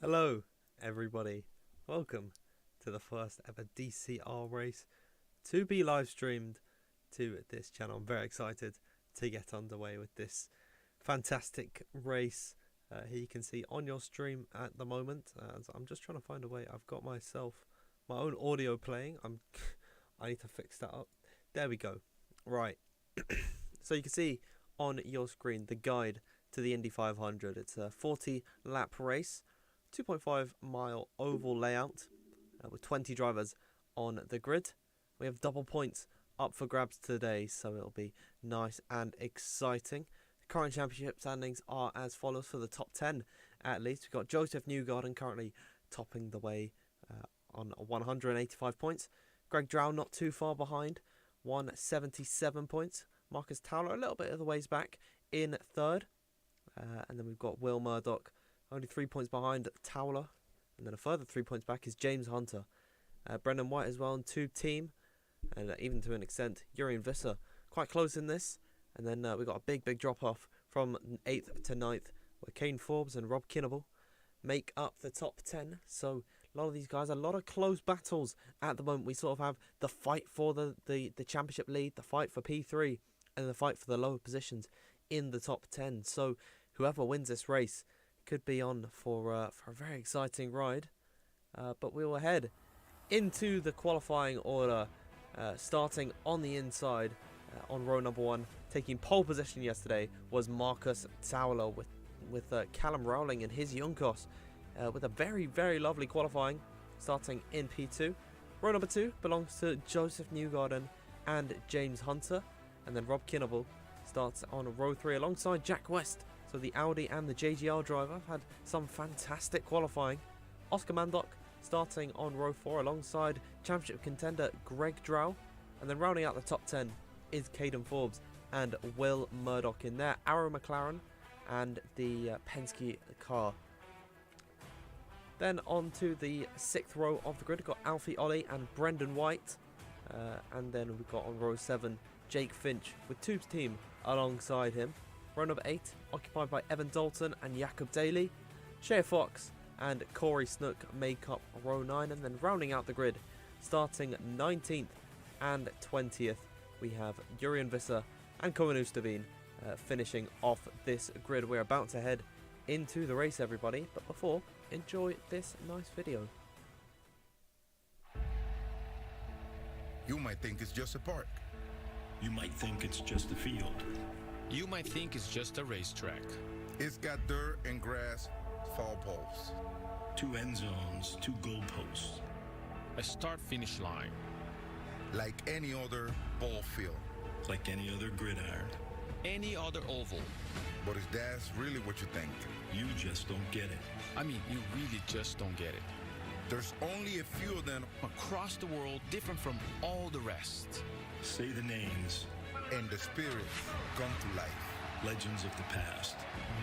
Hello everybody, welcome to the first ever DCR race to be live streamed to this channel. I'm very excited to get underway with this fantastic race. Here you can see on your stream at the moment. I'm just trying to find a way. I've got myself my own audio playing. I need to fix that up. There we go. Right. So you can see on your screen the guide to the Indy 500. It's a 40 lap race, 2.5 mile oval layout with 20 drivers on the grid. We have double points up for grabs today, so it'll be nice and exciting. The current championship standings are as follows for the top 10 at least. We've got Joseph Newgarden currently topping the way on 185 points. Greg Drow not too far behind, 177 points. Marcus Towler a little bit of the ways back in third. And then we've got Will Murdoch only 3 points behind Towler. And then a further 3 points back is James Hunter. Brendan White as well on 2 team. And even to an extent, Jurien Visser quite close in this. And then we've got a big drop off from 8th to 9th, where Kane Forbes and Rob Kinnable make up the top 10. So a lot of these guys, a lot of close battles at the moment. We sort of have the fight for the championship lead, the fight for P3, and the fight for the lower positions in the top 10. So whoever wins this race could be on for a very exciting ride. But we will head into the qualifying order, starting on the inside on row number 1. Taking pole position yesterday was Marcus Towler with with Callum Rowling and his Junkos with a very, very lovely qualifying starting in P2. Row number 2 belongs to Joseph Newgarden and James Hunter, and then Rob Kinnable starts on row 3 alongside Jack West. So the Audi and the JGR driver have had some fantastic qualifying. Oscar Mandock starting on row 4 alongside championship contender Greg Drow, and then rounding out the top 10 is Caden Forbes and Will Murdoch in there. Arrow McLaren and the Penske car. Then on to the 6th row of the grid, we've got Alfie Ollie and Brendan White. And then we've got on row 7 Jake Finch with Tube's team alongside him. Row number 8 occupied by Evan Dalton and Jacob Daly. Shea Fox and Corey Snook make up row 9, and then rounding out the grid, starting 19th and 20th, we have Jurien Visser and Koen Oesterveen finishing off this grid. We're about to head into the race, everybody, but before, enjoy this nice video. You might think it's just a park. You might think it's just a field. You might think it's just a racetrack. It's got dirt and grass, fall posts. 2 end zones, 2 goalposts. A start-finish line. Like any other ball field. Like any other gridiron. Any other oval. But if that's really what you think, You just don't get it. I mean, you really just don't get it. there's only a few of them, Across the world, different from all the rest. Say the names, and the spirits come to life. legends of the past.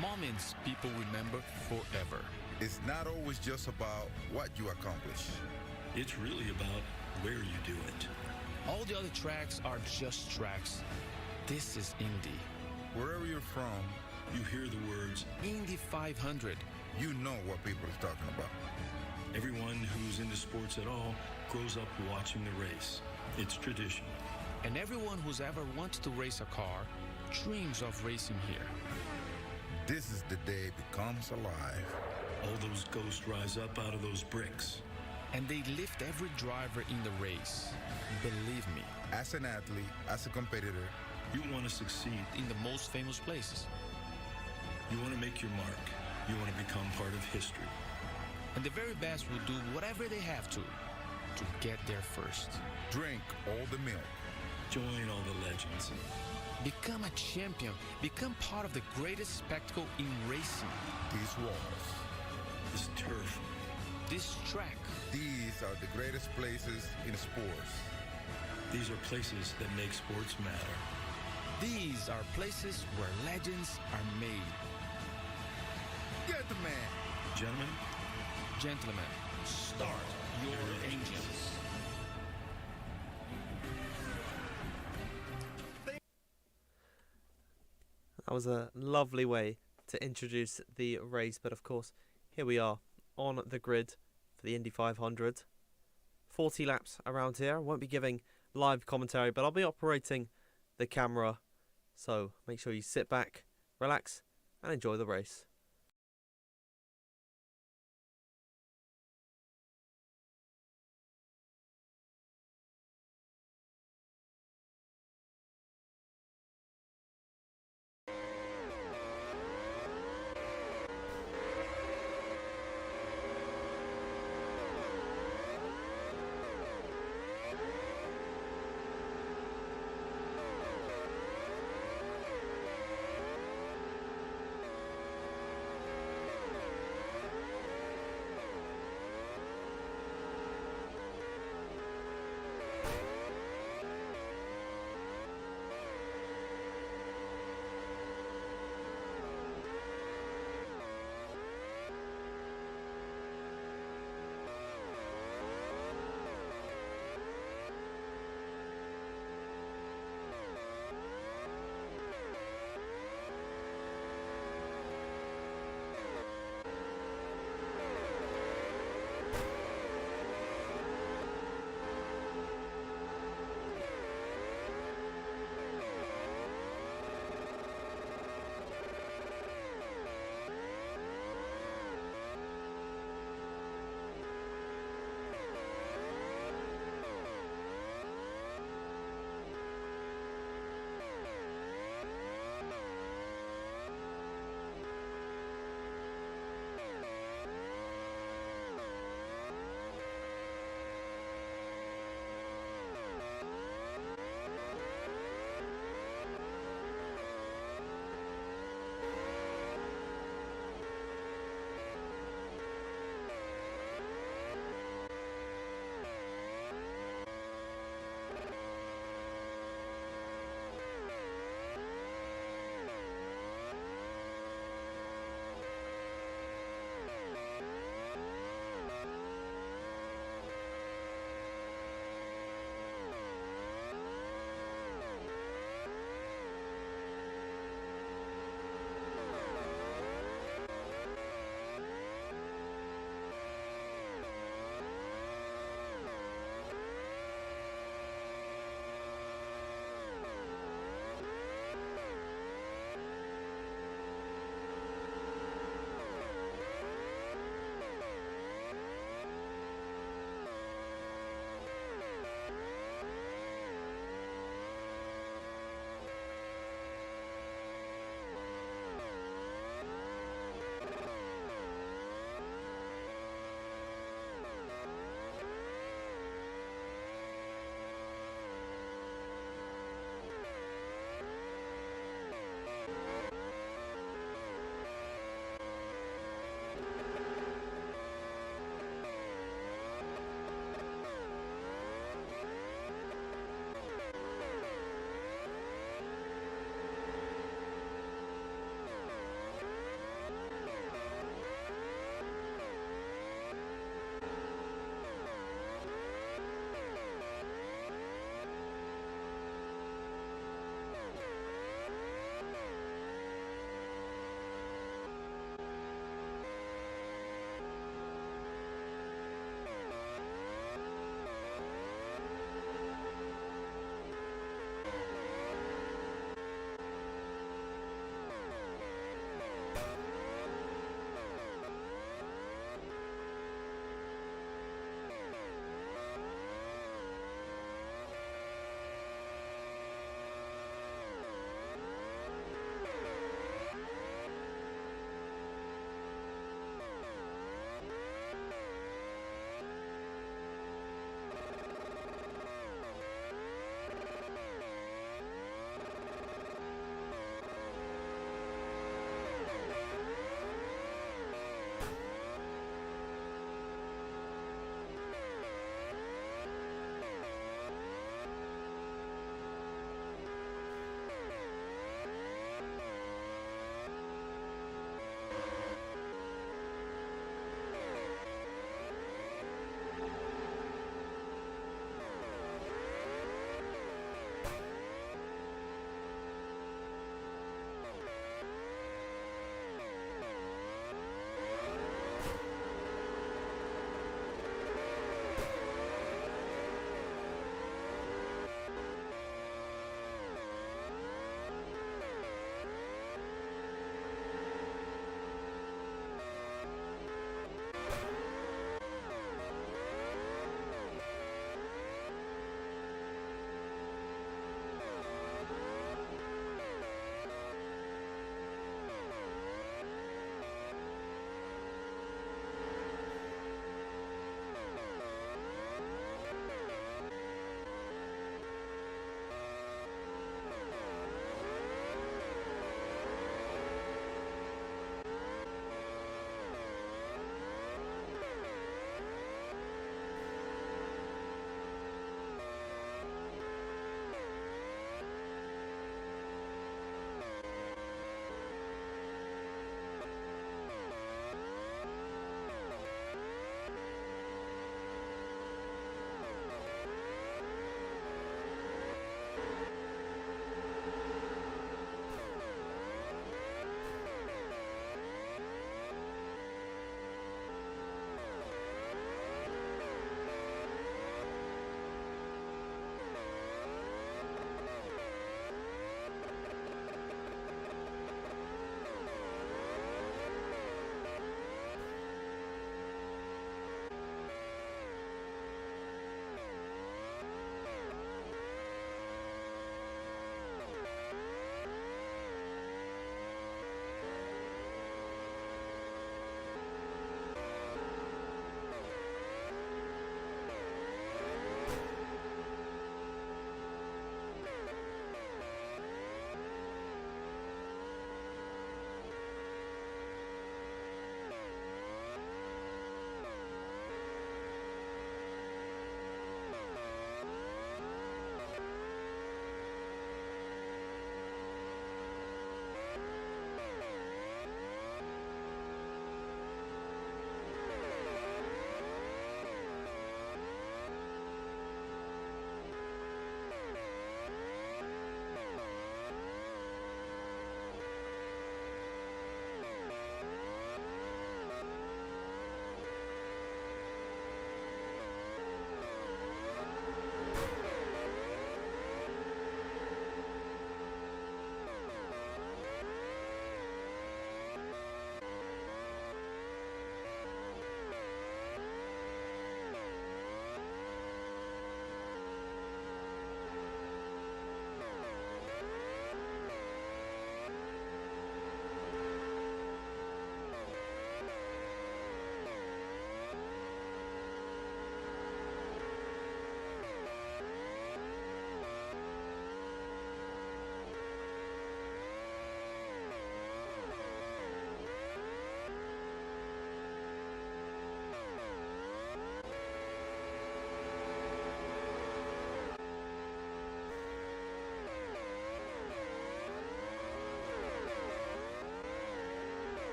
Moments people remember forever. It's not always just about what you accomplish. It's really about where you do it. All the other tracks are just tracks. This is Indy. Wherever you're from, You hear the words, Indy 500. you know what people are talking about. everyone who's into sports at all grows up watching the race. It's tradition. And everyone who's ever wanted to race a car dreams of racing here. This is the day it becomes alive. All those ghosts rise up out of those bricks. And they lift every driver in the race. Believe me, As an athlete, as a competitor, You want to succeed. in the most famous places. You want to make your mark. You want to become part of history. And the very best will do whatever they have to get there first. drink all the milk. Join all the legends. Become a champion. Become part of the greatest spectacle in racing. These walls, This turf. This track. these are the greatest places in sports. These are places that make sports matter. These are places where legends are made. Get the man. Gentlemen, Gentlemen, start your engines. That was a lovely way to introduce the race, but of course, here we are on the grid for the Indy 500. 40 laps around here. I won't be giving live commentary, but I'll be operating the camera. So make sure you sit back, relax, and enjoy the race.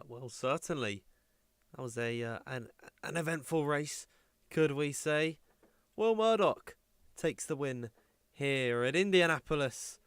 Well, certainly. That was an eventful race, could we say? Will Murdoch takes the win here at Indianapolis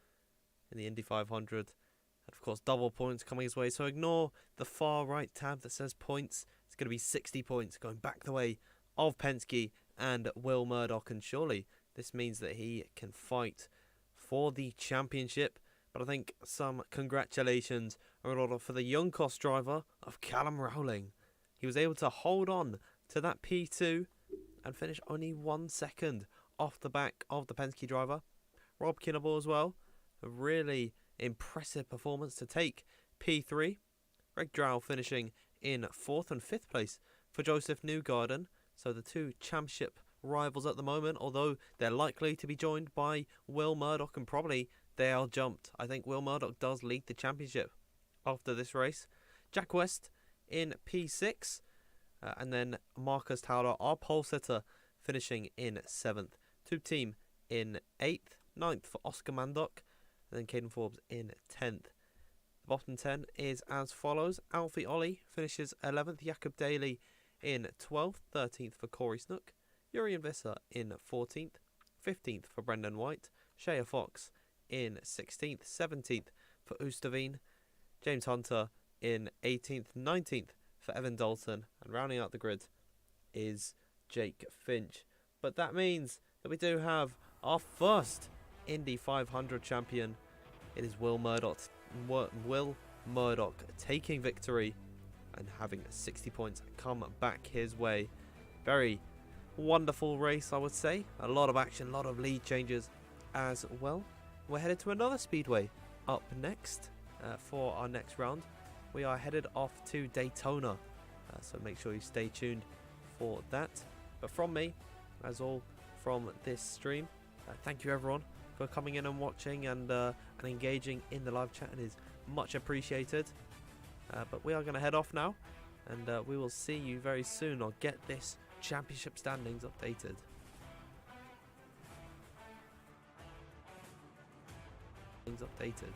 in the Indy 500. And of course, double points coming his way. So ignore the far right tab that says points. It's going to be 60 points going back the way of Penske and Will Murdoch. And surely this means that he can fight for the championship. But I think some congratulations are in order for the young cost driver of Callum Rowling. He was able to hold on to that P2 and finish only 1 second off the back of the Penske driver. Rob Kinnable as well. A really impressive performance to take P3. Greg Drow finishing in 4th and 5th place for Joseph Newgarden. So the two championship rivals at the moment, although they're likely to be joined by Will Murdoch, and probably they are jumped. I think Will Murdoch does lead the championship after this race. Jack West in P6. And then Marcus Towler, our pole sitter, finishing in 7th. Two team in 8th. 9th for Oscar Mandock. And then Caden Forbes in 10th. The bottom 10 is as follows. Alfie Ollie finishes 11th. Jakob Daly in 12th. 13th for Corey Snook. Urian Visser in 14th. 15th for Brendan White. Shea Fox in 16th. 17th for Oosterveen. James Hunter in 18th. 19th for Evan Dalton. And rounding out the grid is Jake Finch. But that means that we do have our first Indy 500 champion. It is Will Murdoch. Will Murdoch taking victory and having 60 points come back his way. Very wonderful race, I would say. A lot of action, a lot of lead changes as well. We're headed to another speedway up next for our next round. We are headed off to Daytona, so make sure you stay tuned for that. But from me, as all from this stream, thank you everyone for coming in and watching and engaging in the live chat. It is much appreciated. But we are going to head off now, and we will see you very soon. I'll get this championship standings updated. Updated.